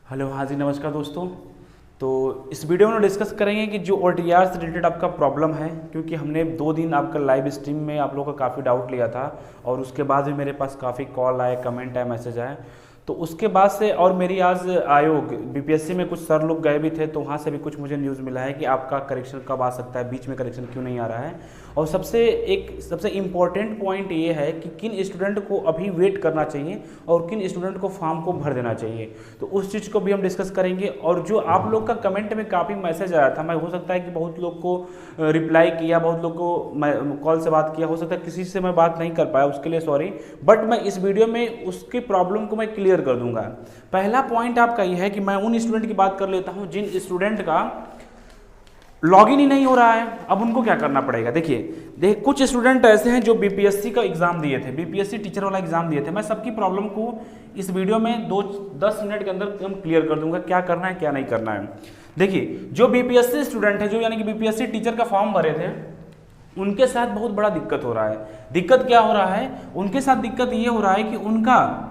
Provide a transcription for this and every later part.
Hello, हाँ जी, नमस्कार दोस्तों। तो इस वीडियो में डिस्कस करेंगे कि जो OTR से रिलेटेड आपका प्रॉब्लम है, क्योंकि हमने 2 दिन आपका लाइव स्ट्रीम में आप लोगों का काफ़ी डाउट लिया था और उसके बाद भी मेरे पास काफ़ी कॉल आए, कमेंट आए, मैसेज आए। तो उसके बाद से और मेरी आज आयोग BPSC में कुछ सर लोग गए भी थे, तो वहाँ से भी कुछ मुझे न्यूज़ मिला है कि आपका करेक्शन कब आ सकता है, बीच में करेक्शन क्यों नहीं आ रहा है। और सबसे इम्पॉर्टेंट पॉइंट ये है कि किन स्टूडेंट को अभी वेट करना चाहिए और किन स्टूडेंट को फॉर्म को भर देना चाहिए। तो उस चीज़ को भी हम डिस्कस करेंगे। और जो आप लोग का कमेंट में काफ़ी मैसेज आया था, मैं हो सकता है कि बहुत लोग को रिप्लाई किया, बहुत लोग को कॉल से बात किया, हो सकता है किसी से मैं बात नहीं कर पाया, उसके लिए सॉरी। बट मैं इस वीडियो में उसकी प्रॉब्लम को मैं क्लियर कर दूंगा। पहला पॉइंट आपका ये है कि मैं उन स्टूडेंट की बात कर लेता हूं जिन स्टूडेंट का लॉगिन ही नहीं हो रहा है। अब उनको क्या करना पड़ेगा? देखिए कुछ स्टूडेंट ऐसे हैं जो BPSC का एग्जाम दिए थे, BPSC टीचर वाला एग्जाम दिए थे। मैं सबकी प्रॉब्लम को इस वीडियो में 10 मिनट के अंदर हम क्लियर कर दूंगा, क्या करना है क्या नहीं करना है। देखिए, जो BPSC स्टूडेंट है, जो यानी कि BPSC टीचर का फॉर्म भरे थे, उनके साथ बहुत बड़ा दिक्कत हो रहा है। दिक्कत क्या हो रहा है? उनके साथ दिक्कत ये हो रहा है कि उनका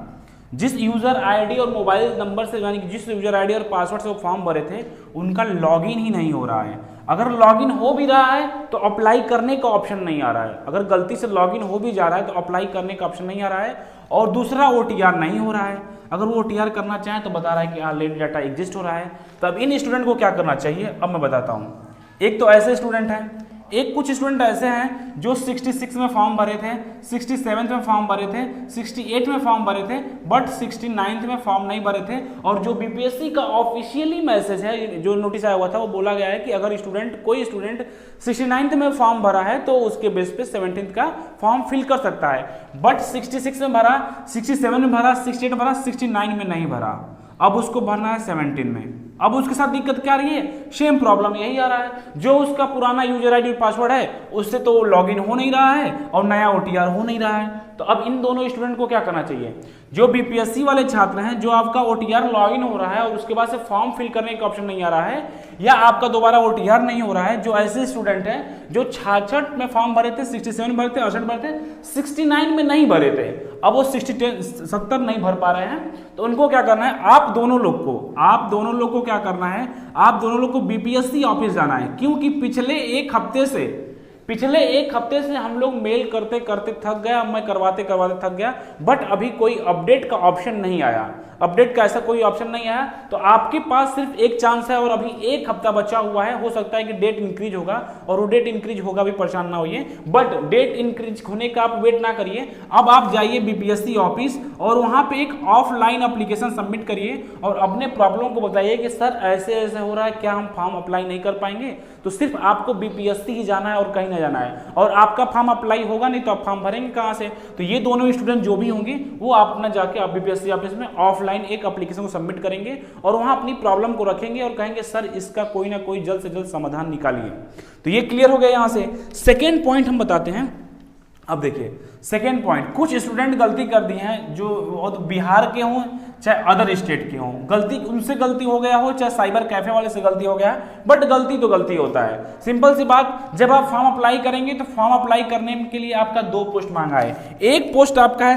जिस यूजर आईडी और मोबाइल नंबर से, यानी कि जिस यूजर आईडी और पासवर्ड से वो फॉर्म भरे थे, उनका लॉगिन ही नहीं हो रहा है। अगर लॉगिन हो भी रहा है तो अप्लाई करने का ऑप्शन नहीं आ रहा है। अगर गलती से लॉगिन हो भी जा रहा है तो अप्लाई करने का ऑप्शन नहीं आ रहा है। और दूसरा, OTR नहीं हो रहा है। अगर वो OTR करना चाहे तो बता रहा है कि ऑलरेडी डाटा एग्जिस्ट हो रहा है। तब इन स्टूडेंट को क्या करना चाहिए, अब मैं बताता हूँ। एक तो ऐसे स्टूडेंट हैं, एक कुछ स्टूडेंट ऐसे हैं जो 66 में फॉर्म भरे थे, 67 में फॉर्म भरे थे, 68 में फॉर्म भरे थे, बट 69 में फॉर्म नहीं भरे थे। और जो BPSC का ऑफिशियली मैसेज है, जो नोटिस आया हुआ था, वो बोला गया है कि अगर कोई स्टूडेंट 69 में फॉर्म भरा है तो उसके बेस पे 17 का फॉर्म फिल कर सकता है। बट 66 में भरा, 67 में भरा, 68 भरा, 69 में नहीं भरा। अब उसको भरना है 17 में। अब उसके साथ दिक्कत क्या आ रही है? सेम प्रॉब्लम यही आ रहा है। जो उसका पुराना यूजर आईडी और पासवर्ड है, उससे तो लॉगिन हो नहीं रहा है और नया OTR हो नहीं रहा है। तो अब इन दोनों स्टूडेंट को क्या करना चाहिए? जो BPSC वाले छात्र हैं, जो आपका OTR लॉगिन हो रहा है और उसके बाद से फॉर्म फिल करने का ऑप्शन नहीं आ रहा है, या आपका दोबारा OTR नहीं हो रहा है, जो ऐसे स्टूडेंट हैं जो 66 में फॉर्म भरे थे, 67 में भरे थे, 68 भरे थे, 69 में नहीं भरे थे, अब वो 70 नहीं भर पा रहे हैं, तो उनको क्या करना है? आप दोनों लोग को क्या करना है? आप दोनों लोग को BPSC ऑफिस जाना है। क्योंकि पिछले एक हफ्ते से हम लोग मेल करते करते थक गया, मैं करवाते करवाते थक गया, बट अभी कोई अपडेट का ऑप्शन नहीं आया। अपडेट का ऐसा कोई ऑप्शन नहीं आया। तो आपके पास सिर्फ एक चांस है और अभी एक हफ्ता बचा हुआ है। हो सकता है कि डेट इंक्रीज होगा, और वो डेट इंक्रीज होगा भी, परेशान ना होइए, बट डेट इंक्रीज होने का आप वेट ना करिए। अब आप जाइए BPSC ऑफिस और वहां पे एक ऑफलाइन एप्लीकेशन सबमिट करिए और अपने प्रॉब्लम को बताइए कि सर ऐसे ऐसे हो रहा है, क्या हम फॉर्म अप्लाई नहीं कर पाएंगे? तो सिर्फ आपको BPSC ही जाना है और कहीं ना जाना है। और आपका फॉर्म अप्लाई होगा नहीं तो आप फॉर्म भरेंगे कहां से? तो ये दोनों स्टूडेंट जो भी होंगे वो आप अपना जाके आप BPSC ऑफिस में ऑफलाइन एक एप्लीकेशन को सबमिट करेंगे और वहां अपनी प्रॉब्लम को रखेंगे और कहेंगे सर इसका कोई ना कोई जल्द से जल्द समाधान निकालिए। तो ये क्लियर हो गया यहां से। सेकेंड पॉइंट हम बताते हैं। अब देखिए, सेकेंड पॉइंट, कुछ स्टूडेंट गलती कर दी हैं, जो बिहार के हों चाहे अदर स्टेट के हों, उनसे गलती हो गया हो, चाहे साइबर कैफे वाले से गलती हो गया, बट गलती तो गलती होता है। सिंपल सी बात, जब आप फॉर्म अप्लाई करेंगे तो फॉर्म अप्लाई करने के लिए आपका 2 पोस्ट मांगा है। एक पोस्ट आपका है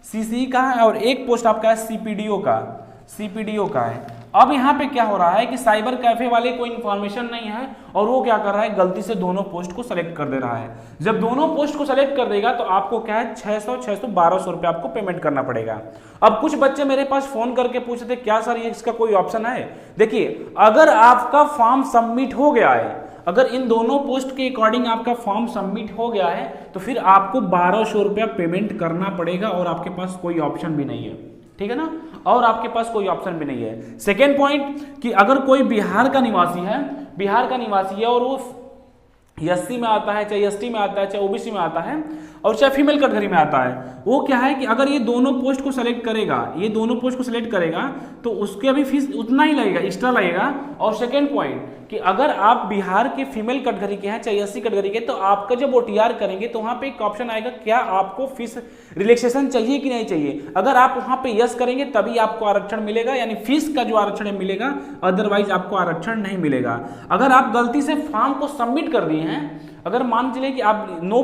CCE का है और एक पोस्ट आपका है CPDO का है। अब यहाँ पे क्या हो रहा है कि साइबर कैफे वाले को इन्फॉर्मेशन नहीं है और वो क्या कर रहा है, गलती से दोनों पोस्ट को सेलेक्ट कर दे रहा है। जब दोनों पोस्ट को सेलेक्ट कर देगा तो आपको क्या है, 600-1200 रुपये आपको पेमेंट करना पड़ेगा। अब कुछ बच्चे मेरे पास फोन करके पूछे थे, क्या सर ये इसका कोई ऑप्शन है? देखिए, अगर आपका फॉर्म सबमिट हो गया है, अगर इन दोनों पोस्ट के अकॉर्डिंग आपका फॉर्म सबमिट हो गया है, तो फिर आपको 1200 रुपया पेमेंट करना पड़ेगा और आपके पास कोई ऑप्शन भी नहीं है। ठीक है ना? और आपके पास कोई ऑप्शन भी नहीं है। सेकेंड पॉइंट, कि अगर कोई बिहार का निवासी है और वो SC में आता है, चाहे ST में आता है, चाहे OBC में आता है, और चाहे फीमेल कैटेगरी में आता है, वो क्या है कि अगर ये दोनों पोस्ट को सेलेक्ट करेगा तो उसके अभी फीस उतना ही लगेगा, एक्स्ट्रा लगेगा। और सेकेंड पॉइंट, कि अगर आप बिहार के फीमेल कैटेगरी के हैं, चाहे SC कैटेगरी के, तो आपका जब OTR करेंगे तो वहां पे एक ऑप्शन आएगा, क्या आपको फीस रिलैक्सेशन चाहिए कि नहीं चाहिए। अगर आप वहां पे यस करेंगे तभी आपको आरक्षण मिलेगा, यानी फीस का जो आरक्षण है मिलेगा, अदरवाइज आपको आरक्षण नहीं मिलेगा। अगर आप गलती से फॉर्म को सबमिट कर दिए हैं, अगर मान चलिए कि आप नो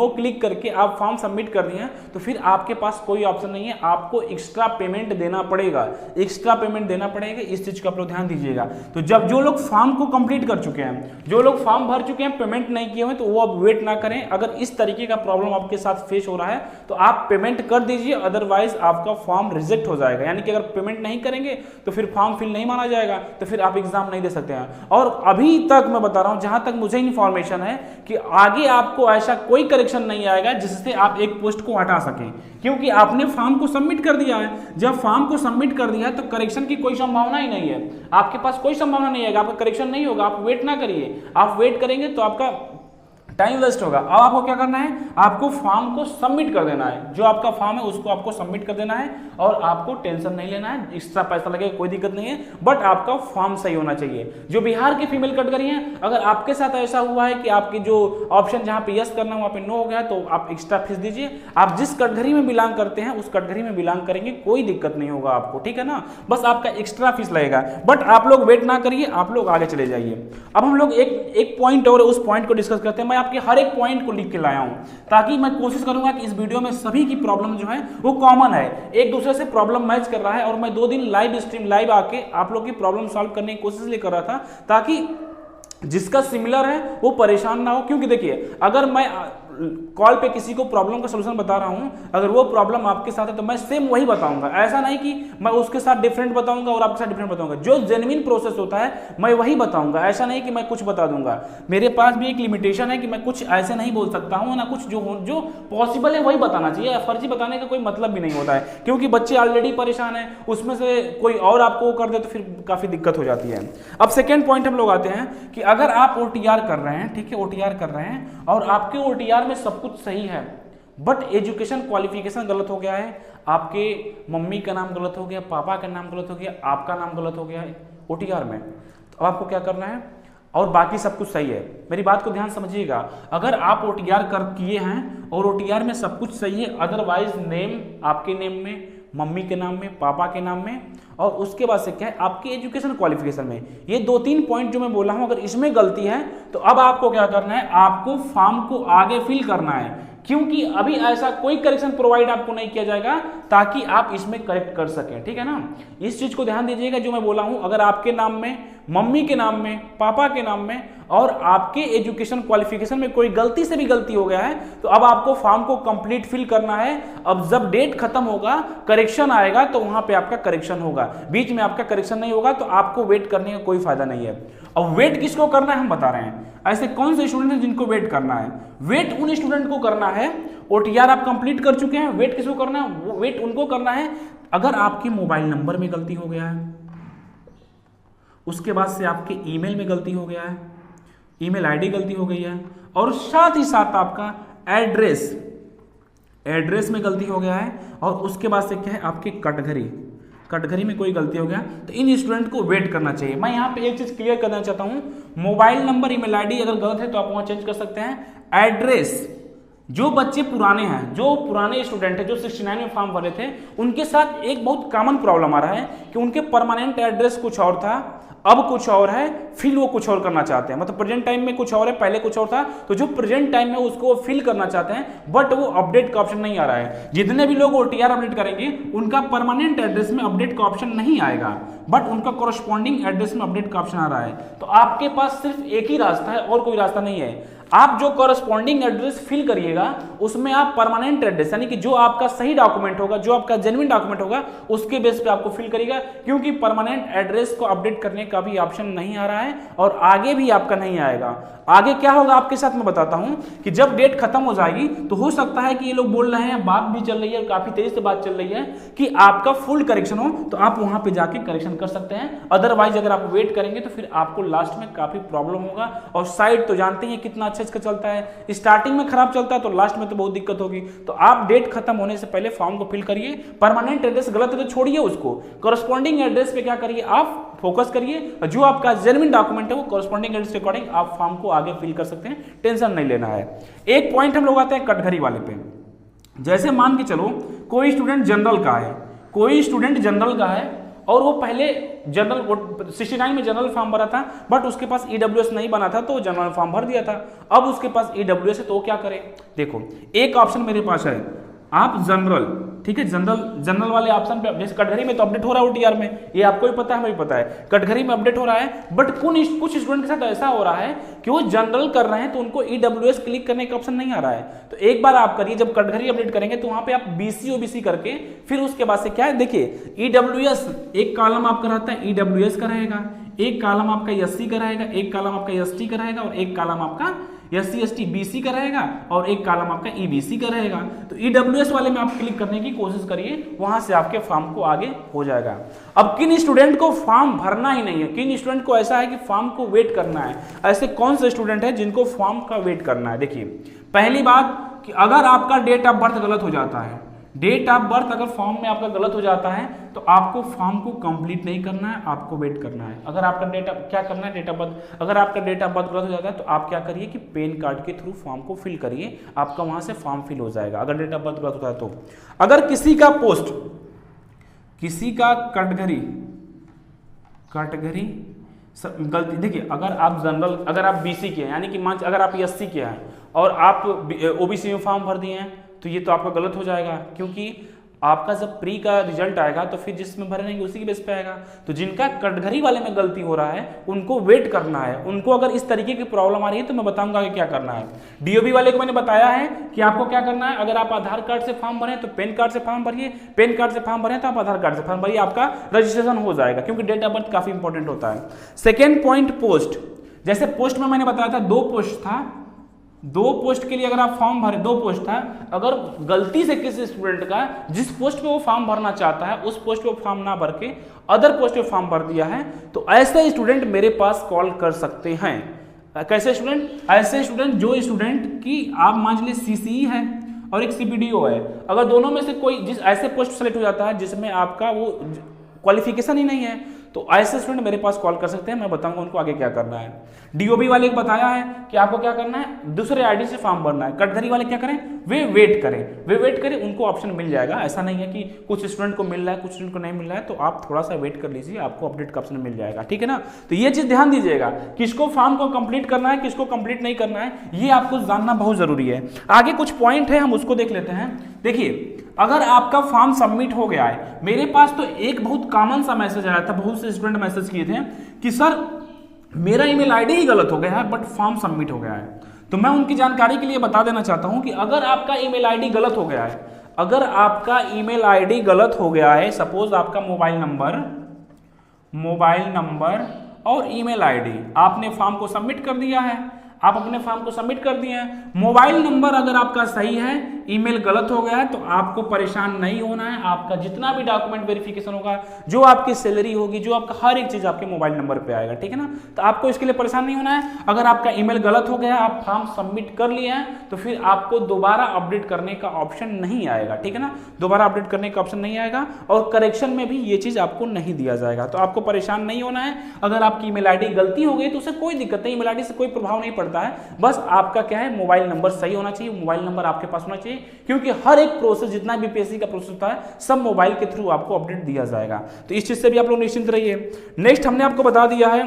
क्लिक करके आप फॉर्म सबमिट कर दिए हैं तो फिर आपके पास कोई ऑप्शन नहीं है, आपको एक्स्ट्रा पेमेंट देना पड़ेगा, एक्स्ट्रा पेमेंट देना पड़ेगा। इस चीज का आप लोग ध्यान दीजिएगा। तो जब जो लोग फॉर्म को कंप्लीट कर चुके हैं, जो लोग फॉर्म भर चुके हैं, पेमेंट नहीं किए हुए, तो वो अब वेट ना करें। अगर इस तरीके का प्रॉब्लम आपके साथ फेस हो रहा है तो आप पेमेंट कर दीजिए, अदरवाइज आपका फॉर्म रिजेक्ट हो जाएगा। यानी कि अगर पेमेंट नहीं करेंगे तो फिर फॉर्म फिल नहीं माना जाएगा, तो फिर आप एग्जाम नहीं दे सकते हैं। और अभी तक मैं बता रहा हूं, जहां तक मुझे इंफॉर्मेशन है कि आगे आपको ऐसा कोई करेक्शन नहीं आएगा जिससे आप एक पोस्ट को हटा सकें, क्योंकि आपने फॉर्म को सबमिट कर दिया है। जब फॉर्म को सबमिट कर दिया है तो करेक्शन की कोई संभावना ही नहीं है, आपके पास कोई संभावना नहीं है, आपका करेक्शन नहीं होगा। आप वेट ना करिए, आप वेट करेंगे तो आपका टाइम वेस्ट होगा। अब आपको क्या करना है, आपको फॉर्म को सबमिट कर देना है, जो आपका फॉर्म है उसको आपको सबमिट कर देना है, और आपको टेंशन नहीं लेना है, एक्स्ट्रा पैसा लगेगा कोई दिक्कत नहीं है, बट आपका फॉर्म सही होना चाहिए। जो बिहार की फीमेल कैटेगरी है, अगर आपके साथ ऐसा हुआ है कि आपकी जो ऑप्शन जहां पे यस करना है वहां पे नो हो गया है, तो आप एक्स्ट्रा फीस दीजिए। आप जिस कैटेगरी में बिलोंग करते हैं उस कैटेगरी में बिलोंग करेंगे, कोई दिक्कत नहीं होगा आपको, ठीक है ना। बस आपका एक्स्ट्रा फीस लगेगा, बट आप लोग वेट ना करिए, आप लोग आगे चले जाइए। अब हम लोग एक पॉइंट और उस पॉइंट को डिस्कस करते हैं। मैं आपके हर एक पॉइंट को लिख के लाया हूं, ताकि मैं कोशिश करूंगा कि इस वीडियो में सभी की प्रॉब्लम जो है वो कॉमन है, एक दूसरे से प्रॉब्लम मैच कर रहा है। और मैं 2 दिन लाइव स्ट्रीम लाइव आके आप लोग की प्रॉब्लम सॉल्व करने की कोशिश ले कर रहा था, ताकि जिसका सिमिलर है वो परेशान ना हो। क्योंकि देखिए, अगर मैं कॉल पे किसी को प्रॉब्लम का सलूशन बता रहा हूं, अगर वो प्रॉब्लम आपके साथ है तो मैं सेम वही बताऊंगा। ऐसा नहीं कि मैं उसके साथ डिफरेंट बताऊंगा और आपके साथ डिफरेंट बताऊंगा। जो जेन्युइन प्रोसेस होता है मैं वही बताऊंगा, ऐसा नहीं कि मैं कुछ बता दूंगा। मेरे पास भी एक लिमिटेशन है कि मैं कुछ ऐसे नहीं बोल सकता हूं ना, कुछ जो पॉसिबल है वही बताना चाहिए। फर्जी बताने का कोई मतलब भी नहीं होता है, क्योंकि बच्चे ऑलरेडी परेशान है, उसमें से कोई और आपको कर दे तो फिर काफी दिक्कत हो जाती है। अब सेकेंड पॉइंट हम लोग आते हैं कि अगर आप OTR कर रहे हैं, ठीक है, OTR कर रहे हैं और आपके OTR में सब कुछ सही है, बट एजुकेशन क्वालिफिकेशन गलत हो गया है, आपके मम्मी का नाम गलत हो गया, पापा का नाम गलत हो गया, आपका नाम गलत हो गया है OTR में, तो आपको क्या करना है, और बाकी सब कुछ सही है। मेरी बात को ध्यान समझिएगा, अगर आप OTR कर किए हैं और OTR में सब कुछ सही है, अदरवाइज नेम आपके नेम में, मम्मी के नाम में, पापा के नाम में, और उसके बाद से क्या है आपकी एजुकेशन क्वालिफिकेशन में, ये 2-3 पॉइंट जो मैं बोला हूं, अगर इसमें गलती है तो अब आपको क्या करना है, आपको फॉर्म को आगे फिल करना है। क्योंकि अभी ऐसा कोई करेक्शन प्रोवाइड आपको नहीं किया जाएगा ताकि आप इसमें करेक्ट कर सकें, ठीक है ना। इस चीज को ध्यान दीजिएगा जो मैं बोला हूं, अगर आपके नाम में, मम्मी के नाम में, पापा के नाम में और आपके एजुकेशन क्वालिफिकेशन में कोई गलती से भी गलती हो गया है तो अब आपको फॉर्म को कंप्लीट फिल करना है। अब जब डेट खत्म होगा, करेक्शन आएगा तो वहां पे आपका करेक्शन होगा, बीच में आपका करेक्शन नहीं होगा, तो आपको वेट करने का कोई फायदा नहीं है। अब वेट किसको करना है हम बता रहे हैं, ऐसे कौन से स्टूडेंट हैं जिनको वेट करना है। वेट उन स्टूडेंट को करना है, OTR आप कंप्लीट कर चुके हैं, वेट किसको करना है, वेट उनको करना है अगर आपके मोबाइल नंबर में गलती हो गया है, उसके बाद से आपके ईमेल में गलती हो गया है, ईमेल आईडी गलती हो गई है, और साथ ही साथ आपका एड्रेस में गलती हो गया है, और उसके बाद से क्या है आपके कैटेगरी में कोई गलती हो गया, तो इन स्टूडेंट को वेट करना चाहिए। मैं यहाँ पे एक चीज क्लियर करना चाहता हूँ, मोबाइल नंबर, ईमेल आईडी अगर गलत है तो आप वहाँ चेंज कर सकते हैं। एड्रेस, जो बच्चे पुराने हैं, जो पुराने स्टूडेंट हैं जो 69 में फॉर्म भरे थे, उनके साथ एक बहुत कॉमन प्रॉब्लम आ रहा है कि उनके परमानेंट एड्रेस कुछ और था, अब कुछ और है, फिर वो कुछ और करना चाहते हैं। मतलब प्रेजेंट टाइम में कुछ और है, पहले कुछ और था, तो जो प्रेजेंट टाइम में उसको फिल करना चाहते हैं, बट वो अपडेट का ऑप्शन नहीं आ रहा है। जितने भी लोग OTR अपडेट करेंगे उनका परमानेंट एड्रेस में अपडेट का ऑप्शन नहीं आएगा, बट उनका कॉरेस्पॉन्डिंग एड्रेस में अपडेट का ऑप्शन आ रहा है। तो आपके पास सिर्फ एक ही रास्ता है और कोई रास्ता नहीं है। आप जो कॉरेस्पॉन्डिंग एड्रेस फिल करिएगा उसमें आप परमानेंट एड्रेस, यानी कि जो आपका सही डॉक्यूमेंट होगा, जो आपका जेन्युइन डॉक्यूमेंट होगा, उसके बेस पे आपको फिल करिएगा, क्योंकि परमानेंट एड्रेस को अपडेट करने का भी ऑप्शन नहीं आ रहा है और आगे भी आपका नहीं आएगा। आगे क्या होगा आपके साथ मैं बताता हूं कि जब डेट खत्म हो जाएगी तो हो सकता है कि ये लोग बोल रहे हैं, बात भी चल रही है, काफी तेजी से बात चल रही है कि आपका फुल करेक्शन हो तो आप वहां पे जाके करेक्शन कर सकते हैं। अदरवाइज अगर आप वेट करेंगे तो फिर आपको लास्ट में काफी प्रॉब्लम होगा। और साइट तो जानते हैं कितना अच्छा इसका चलता है, स्टार्टिंग में खराब चलता है तो लास्ट में तो बहुत दिक्कत होगी। तो आप डेट खत्म होने से पहले फॉर्म को फिल करिए। परमानेंट एड्रेस गलत है तो छोड़िए उसको, कॉरेस्पॉन्डिंग एड्रेस पे क्या करिए, आप फोकस करिए। जो आपका जेन्युइन डॉक्यूमेंट है वो कॉरेस्पॉन्डिंग एड्रेस के अकॉर्डिंग आप फॉर्म को आगे फिल कर सकते हैं, टेंशन नहीं लेना है। एक पॉइंट हम लोग आते हैं कैटेगरी वाले पे। जैसे मान के चलो कोई स्टूडेंट जनरल का है, कोई स्टूडेंट जनरल का है और वो पहले जनरल 69 में जनरल फॉर्म भरा था, बट उसके पास ईडब्ल्यूएस नहीं बना था तो वो जनरल फॉर्म भर दिया था। अब उसके पास ईडब्ल्यूएस है तो वो क्या करे, देखो एक ऑप्शन मेरे पास है, आप जनरल, ठीक है, जनरल वाले ऑप्शन पे, जैसे कटघरी में तो अपडेट हो रहा है ओटीआर में, ये आपको भी पता है, हमें भी पता है, कटघरी में अपडेट हो रहा है, बट कुछ स्टूडेंट के साथ ऐसा हो रहा है कि वो जनरल कर रहे हैं तो उनको ईडब्ल्यूएस क्लिक करने का ऑप्शन नहीं आ रहा है। तो एक बार आप करिए, जब कटघरी अपडेट करेंगे तो वहां पे आप बीसी ओबीसी करके फिर उसके बाद से क्या है, देखिए ईडब्ल्यूएस एक कॉलम आपका रहता है ईडब्ल्यूएस का रहेगा, एक कॉलम आपका एससी का रहेगा, एक कॉलम आपका एसटी का रहेगा, और एक कॉलम आपका एससी एसटी बीसी का रहेगा, और एक कॉलम आपका ईबीसी का रहेगा। तो ईडब्ल्यूएस वाले में आप क्लिक करने की कोशिश करिए, वहां से आपके फॉर्म को आगे हो जाएगा। अब किन स्टूडेंट को फॉर्म भरना ही नहीं है, किन स्टूडेंट को ऐसा है कि फॉर्म को वेट करना है, ऐसे कौन से स्टूडेंट है जिनको फॉर्म का वेट करना है। देखिए पहली बात कि अगर आपका डेट ऑफ बर्थ गलत हो जाता है, डेट ऑफ बर्थ अगर फॉर्म में आपका गलत हो जाता है तो आपको फॉर्म को कंप्लीट नहीं करना है, आपको वेट करना है। अगर आपका क्या करना है, डेट ऑफ बर्थ, अगर आपका डेट ऑफ बर्थ गलत हो जाता है तो आप क्या करिए कि पैन कार्ड के थ्रू फॉर्म को फिल करिए, आपका वहां से फॉर्म फिल हो जाएगा अगर डेट ऑफ बर्थ गलत होता है तो। अगर किसी का पोस्ट, किसी का कैटेगरी गलती, देखिए अगर आप जनरल, अगर आप बीसी के हैं, यानी कि मान अगर आप एससी के हैं और आप ओबीसी में फॉर्म भर दिए हैं तो ये तो आपका गलत हो जाएगा, क्योंकि आपका जब प्री का रिजल्ट आएगा तो फिर जिसमें भरे नहीं उसी के बेस पे आएगा। तो जिनका कैटेगरी वाले में गलती हो रहा है उनको वेट करना है, उनको अगर इस तरीके की प्रॉब्लम आ रही है तो मैं बताऊंगा कि क्या करना है। डीओबी वाले को मैंने बताया है कि आपको क्या करना है, अगर आप आधार कार्ड से फॉर्म भरें तो पैन कार्ड से फॉर्म भरिए, पैन कार्ड से फॉर्म भरें तो आप आधार कार्ड से फॉर्म भरिए, आपका रजिस्ट्रेशन हो जाएगा, क्योंकि डेट ऑफ बर्थ काफी इंपॉर्टेंट होता है। सेकेंड पॉइंट पोस्ट, जैसे पोस्ट में मैंने बताया था 2 पोस्ट था, 2 पोस्ट के लिए अगर आप फॉर्म भरे, 2 पोस्ट था, अगर गलती से किसी स्टूडेंट का जिस पोस्ट पे वो फॉर्म भरना चाहता है उस पोस्ट पे फॉर्म ना भर के अदर पोस्ट पे फॉर्म भर दिया है तो ऐसे स्टूडेंट मेरे पास कॉल कर सकते हैं। कैसे स्टूडेंट, ऐसे स्टूडेंट जो स्टूडेंट की आप मान लीजिए सीसीई है और एक सीपीडीओ है, अगर दोनों में से कोई जिस ऐसे पोस्ट सेलेक्ट हो जाता है जिसमें आपका वो क्वालिफिकेशन ही नहीं है तो ऐसे स्टूडेंट मेरे पास कॉल कर सकते हैं, मैं बताऊंगा उनको आगे क्या करना है। डीओबी वाले को बताया है कि आपको क्या करना है, दूसरे आईडी से फॉर्म भरना है। कैटेगरी वाले क्या करें, वे वेट करें, उनको ऑप्शन मिल जाएगा। ऐसा नहीं है कि कुछ स्टूडेंट को मिल रहा है कुछ स्टूडेंट को नहीं मिल रहा है, तो आप थोड़ा सा वेट कर लीजिए, आपको अपडेट का ऑप्शन मिल जाएगा, ठीक है ना। तो ये चीज ध्यान दीजिएगा, किसको फॉर्म को कंप्लीट करना है किसको कंप्लीट नहीं करना है, ये आपको जानना बहुत जरूरी है। आगे कुछ पॉइंट है हम उसको देख लेते हैं। देखिए अगर आपका फॉर्म सबमिट हो गया है, मेरे पास तो एक बहुत कॉमन सा मैसेज आया था, बहुत से स्टूडेंट मैसेज किए थे कि सर मेरा ईमेल आईडी ही गलत हो गया है बट फॉर्म सबमिट हो गया है। तो मैं उनकी जानकारी के लिए बता देना चाहता हूं कि अगर आपका ईमेल आईडी गलत हो गया है, अगर आपका ईमेल आईडी गलत हो गया है, सपोज आपका मोबाइल नंबर और ईमेल आईडी, आपने फॉर्म को सबमिट कर दिया है, आप अपने फॉर्म को सबमिट कर दिए हैं, मोबाइल नंबर अगर आपका सही है, ईमेल गलत हो गया है, तो आपको परेशान नहीं होना है। आपका जितना भी डॉक्यूमेंट वेरिफिकेशन होगा, जो आपकी सैलरी होगी, जो आपका हर एक चीज आपके मोबाइल नंबर पे आएगा, ठीक है ना। तो आपको इसके लिए परेशान नहीं होना है। अगर आपका ईमेल गलत हो गया, आप फॉर्म सबमिट कर लिए हैं, तो फिर आपको दोबारा अपडेट करने का ऑप्शन नहीं आएगा, ठीक है ना। दोबारा अपडेट करने का ऑप्शन नहीं आएगा और करेक्शन में भी ये चीज आपको नहीं दिया जाएगा। तो आपको परेशान नहीं होना है। अगर आपकी ईमेल आईडी गलती हो गई तो उससे कोई दिक्कत नहीं, ईमेल आईडी से कोई प्रभाव नहीं पड़ता है। बस आपका क्या है, मोबाइल नंबर सही होना चाहिए, मोबाइल नंबर आपके पास होना चाहिए, क्योंकि हर एक प्रोसेस जितना भी बीपीएससी का प्रोसेस होता है सब मोबाइल के थ्रू आपको अपडेट दिया जाएगा। तो इस चीज से भी आप लोग निश्चिंत रहिए। नेक्स्ट हमने आपको बता दिया है,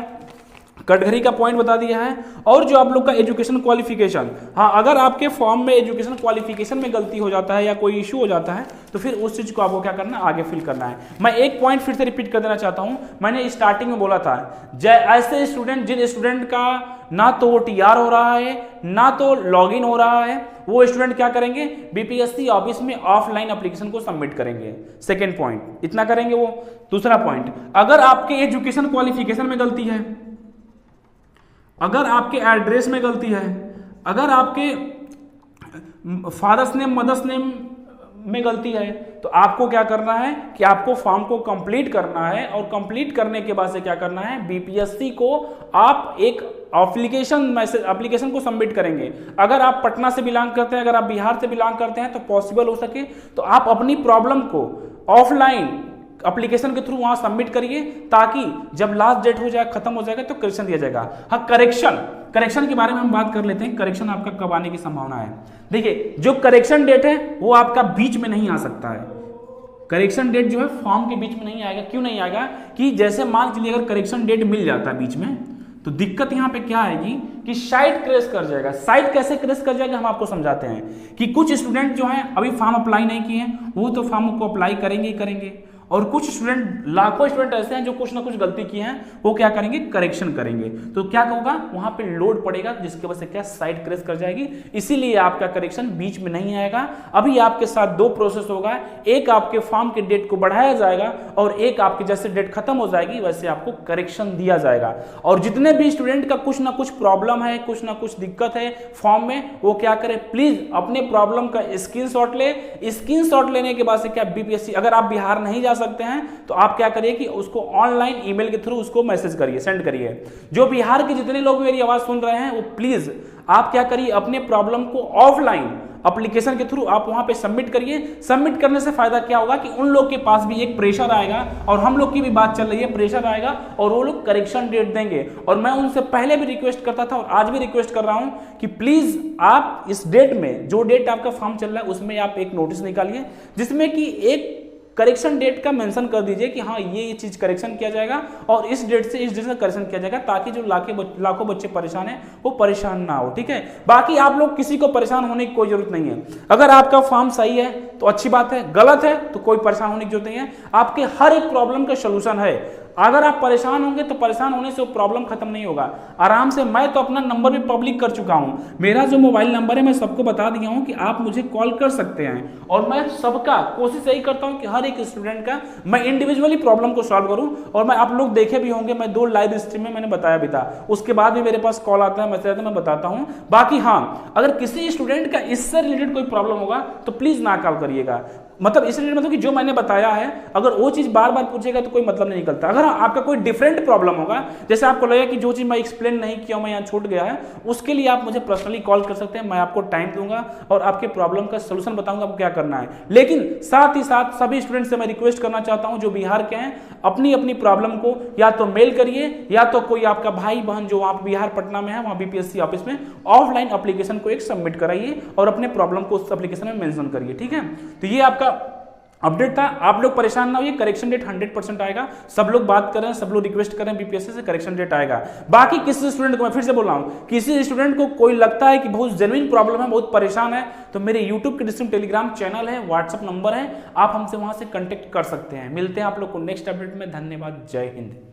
कैटेगरी का पॉइंट बता दिया है, और जो आप लोग का एजुकेशन क्वालिफिकेशन, हाँ अगर आपके फॉर्म में एजुकेशन क्वालिफिकेशन में गलती हो जाता है या कोई इशू हो जाता है तो फिर उस चीज को आपको क्या करना है, आगे फिल करना है। मैं एक पॉइंट फिर से रिपीट कर देना चाहता हूं, मैंने स्टार्टिंग में बोला था, ऐसे स्टूडेंट जिन स्टूडेंट का ना तो टीआर हो रहा है ना तो लॉगिन हो रहा है, वो स्टूडेंट क्या करेंगे, बीपीएससी ऑफिस में ऑफलाइन एप्लीकेशन को सबमिट करेंगे। सेकेंड पॉइंट इतना करेंगे वो। दूसरा पॉइंट, अगर आपके एजुकेशन क्वालिफिकेशन में गलती है, अगर आपके एड्रेस में गलती है, अगर आपके फादर्स नेम मदर्स नेम में गलती है, तो आपको क्या करना है कि आपको फॉर्म को कंप्लीट करना है, और कंप्लीट करने के बाद से क्या करना है, बीपीएससी को आप एक एप्लीकेशन को सबमिट करेंगे। अगर आप पटना से बिलोंग करते हैं, अगर आप बिहार से बिलोंग करते हैं, तो पॉसिबल हो सके तो आप अपनी प्रॉब्लम को ऑफलाइन एप्लीकेशन के थ्रू वहां सबमिट करिए, ताकि जब लास्ट डेट हो जाए, खत्म हो जाएगा, तो करेक्शन दिया जाएगा। हाँ, करेक्शन के बारे में हम बात कर लेते हैं। करेक्शन आपका कब आने की संभावना है? देखिए, जो करेक्शन डेट है वो आपका बीच में नहीं आ सकता है। करेक्शन डेट जो है फॉर्म के बीच में नहीं आएगा। क्यों नहीं आएगा? कि जैसे मान चलिए अगर करेक्शन डेट मिल जाता है बीच में, तो दिक्कत यहाँ पे क्या आएगी कि साइट क्रैश कर जाएगा। साइट कैसे क्रैश कर जाएगा हम आपको समझाते हैं कि कुछ स्टूडेंट जो हैं अभी फॉर्म अप्लाई नहीं किए हैं, वो तो फॉर्म को अप्लाई करेंगे ही करेंगे, और कुछ स्टूडेंट, लाखों स्टूडेंट ऐसे हैं जो कुछ ना कुछ गलती की हैं, वो क्या करेंगे? करेक्शन करेंगे। तो क्या होगा? वहां पे लोड पड़ेगा, जिसकी वजह से क्या साइट क्रैश कर जाएगी। इसीलिए आपका करेक्शन बीच में नहीं आएगा। अभी आपके साथ दो प्रोसेस होगा, एक आपके फॉर्म के डेट को बढ़ाया जाएगा और एक आपकी जैसे डेट खत्म हो जाएगी वैसे आपको करेक्शन दिया जाएगा। और जितने भी स्टूडेंट का कुछ ना कुछ प्रॉब्लम है, कुछ ना कुछ दिक्कत है फॉर्म में, वो क्या करे? प्लीज अपने प्रॉब्लम का स्क्रीनशॉट ले। स्क्रीनशॉट लेने के बाद से क्या बीपीएससी, अगर आप बिहार नहीं जा सकते हैं तो आप क्या करिए कि उसको ऑनलाइन ईमेल के थ्रू उसको मैसेज करिए, सेंड करिए। जो बिहार के जितने लोग मेरी आवाज सुन रहे हैं वो प्लीज आप क्या करिए, अपने प्रॉब्लम को ऑफलाइन एप्लीकेशन के थ्रू आप वहां पे सबमिट करिए। सबमिट करने से फायदा क्या होगा कि उन लोग के पास भी एक प्रेशर आएगा, और हम लोग की भी बात चल रही है, प्रेशर आएगा और वो लोग करेक्शन डेट देंगे। और मैं उनसे पहले भी रिक्वेस्ट करता था और आज भी रिक्वेस्ट कर रहा हूं कि प्लीज आप इस डेट में, जो डेट आपका फॉर्म चल रहा है उसमें आप एक नोटिस निकालिए जिसमें कि एक करेक्शन डेट का मेंशन कर दीजिए कि हाँ ये चीज करेक्शन किया जाएगा और इस डेट से इस डेट से करेक्शन किया जाएगा, ताकि जो लाखों बच्चे परेशान हैं वो परेशान ना हो। ठीक है, बाकी आप लोग किसी को परेशान होने की कोई जरूरत नहीं है। अगर आपका फॉर्म सही है तो अच्छी बात है, गलत है तो कोई परेशान होने की जरूरत नहीं है। आपके हर एक प्रॉब्लम का सोल्यूशन है। अगर आप परेशान होंगे तो परेशान होने से वो प्रॉब्लम खत्म नहीं होगा। आराम से, मैं तो अपना नंबर भी पब्लिक कर चुका हूं, मेरा जो मोबाइल नंबर है मैं सबको बता दिया हूं कि आप मुझे कॉल कर सकते हैं। और मैं सबका कोशिश यही करता हूं कि हर एक स्टूडेंट का मैं इंडिविजुअली प्रॉब्लम को सॉल्व करूं। और मैं, आप लोग देखे भी होंगे, मैं 2 लाइव स्ट्रीम में मैंने बताया भी था, उसके बाद भी मेरे पास कॉल आता है, मैसेज आता है, मैं बताता हूं। बाकी हाँ, अगर किसी स्टूडेंट का इससे रिलेटेड कोई प्रॉब्लम होगा तो प्लीज ना कॉल करिएगा। मतलब इसलिए, मतलब कि जो मैंने बताया है अगर वो चीज बार बार पूछेगा तो कोई मतलब नहीं निकलता। अगर आपका कोई डिफरेंट प्रॉब्लम होगा, जैसे आपको लगे कि जो चीज मैं एक्सप्लेन नहीं किया, मैं यहाँ छूट गया है, उसके लिए आप मुझे पर्सनली कॉल कर सकते हैं। मैं आपको टाइम दूंगा और आपके प्रॉब्लम का सोल्यूशन बताऊंगा आपको क्या करना है। लेकिन साथ ही साथ सभी स्टूडेंट से मैं रिक्वेस्ट करना चाहता हूं जो बिहार के हैं, अपनी अपनी प्रॉब्लम को या तो मेल करिए या तो कोई आपका भाई बहन जो वहां बिहार पटना में है, वहां बीपीएससी ऑफिस में ऑफलाइन एप्लीकेशन को एक सबमिट कराइए और अपने प्रॉब्लम को उस एप्लीकेशन में मेंशन करिए। ठीक है, तो ये आपका अपडेट था। आप लोग परेशान ना होइए, करेक्शन डेट 100% आएगा। सब लोग बात कर रहे हैं, सब लोग रिक्वेस्ट कर रहे हैं बीपीएससी से, करेक्शन डेट आएगा। बाकी किसी स्टूडेंट को, मैं फिर से बोल रहा हूं, किसी स्टूडेंट को कोई लगता है कि बहुत जेन्युइन प्रॉब्लम है, बहुत परेशान है, तो मेरे यूट्यूब के डिस्क्रिप्शन टेलीग्राम चैनल है, व्हाट्सएप नंबर है, आप हमसे वहां से कांटेक्ट कर सकते हैं। मिलते हैं आप लोग को नेक्स्ट अपडेट में। धन्यवाद, जय हिंद।